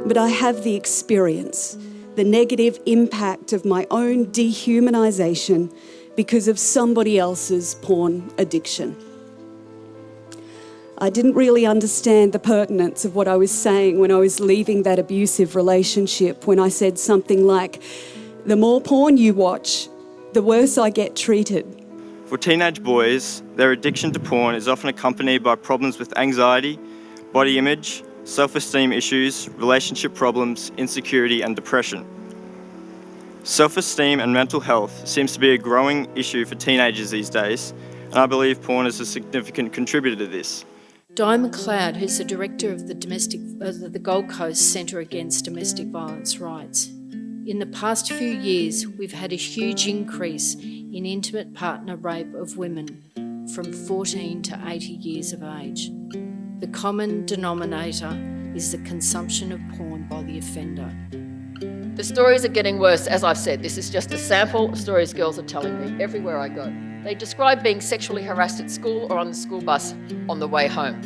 but I have the experience, the negative impact of my own dehumanisation because of somebody else's porn addiction. I didn't really understand the pertinence of what I was saying when I was leaving that abusive relationship, when I said something like, the more porn you watch, the worse I get treated. For teenage boys, their addiction to porn is often accompanied by problems with anxiety, body image, self-esteem issues, relationship problems, insecurity and depression. Self-esteem and mental health seems to be a growing issue for teenagers these days, and I believe porn is a significant contributor to this. Di McLeod, who's the director of the Gold Coast Centre Against Domestic Violence, writes, in the past few years, we've had a huge increase in intimate partner rape of women from 14 to 80 years of age. The common denominator is the consumption of porn by the offender. The stories are getting worse, as I've said. This is just a sample of stories girls are telling me everywhere I go. They describe being sexually harassed at school or on the school bus on the way home.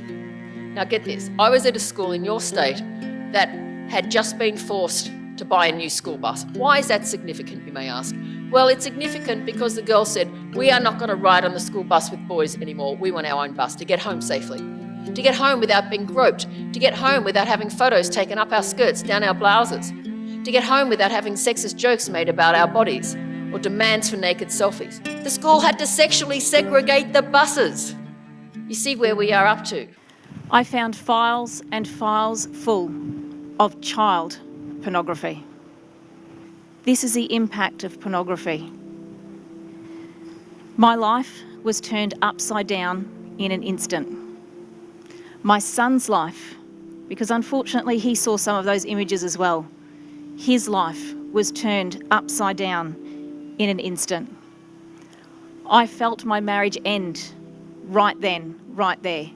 Now get this, I was at a school in your state that had just been forced to buy a new school bus. Why is that significant, you may ask? Well, it's significant because the girl said, we are not going to ride on the school bus with boys anymore. We want our own bus to get home safely. To get home without being groped. To get home without having photos taken up our skirts, down our blouses. To get home without having sexist jokes made about our bodies or demands for naked selfies. The school had to sexually segregate the buses. You see where we are up to. I found files and files full of child pornography. This is the impact of pornography. My life was turned upside down in an instant. My son's life, because unfortunately he saw some of those images as well, his life was turned upside down in an instant. I felt my marriage end right then, right there.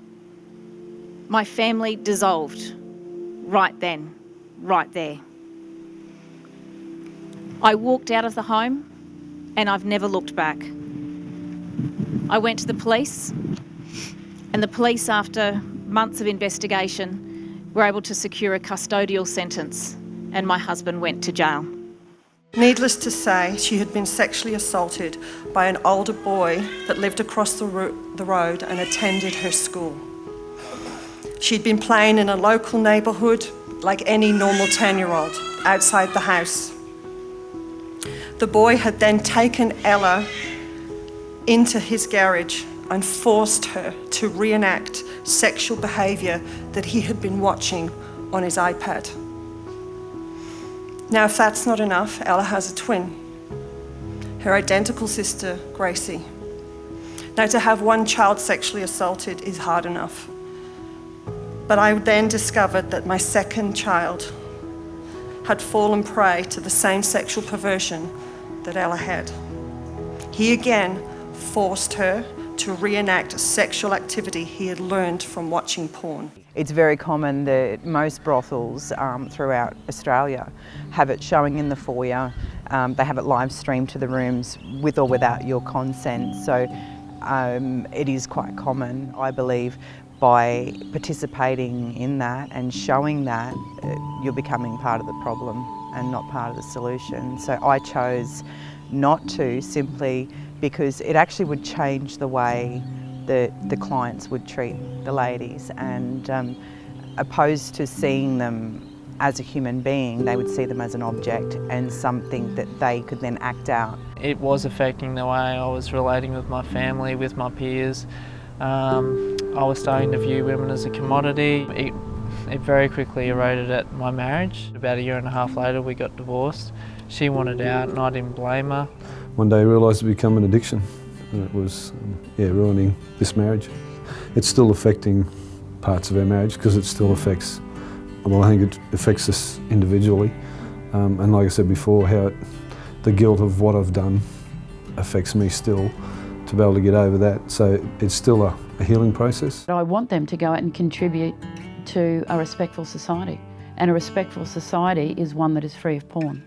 My family dissolved right then, right there. I walked out of the home and I've never looked back. I went to the police, and the police, after months of investigation, were able to secure a custodial sentence, and my husband went to jail. Needless to say, she had been sexually assaulted by an older boy that lived across the road and attended her school. She'd been playing in a local neighbourhood like any normal 10-year-old outside the house. The boy had then taken Ella into his garage and forced her to reenact sexual behaviour that he had been watching on his iPad. Now, if that's not enough, Ella has a twin, her identical sister, Gracie. Now, to have one child sexually assaulted is hard enough. But I then discovered that my second child had fallen prey to the same sexual perversion that Ella had. He again forced her to reenact a sexual activity he had learned from watching porn. It's very common that most brothels throughout Australia have it showing in the foyer. They have it live streamed to the rooms with or without your consent. So it is quite common, I believe. By participating in that and showing that, you're becoming part of the problem and not part of the solution. So I chose not to, simply because it actually would change the way that the clients would treat the ladies, and opposed to seeing them as a human being, they would see them as an object and something that they could then act out. It was affecting the way I was relating with my family, with my peers. I was starting to view women as a commodity. It very quickly eroded at my marriage. About a year and a half later we got divorced. She wanted out and I didn't blame her. One day I realised it had become an addiction, and it was ruining this marriage. It's still affecting parts of our marriage because it still affects, well, I think it affects us individually. And like I said before, how the guilt of what I've done affects me still, to be able to get over that. So it's still a healing process. I want them to go out and contribute to a respectful society. And a respectful society is one that is free of porn.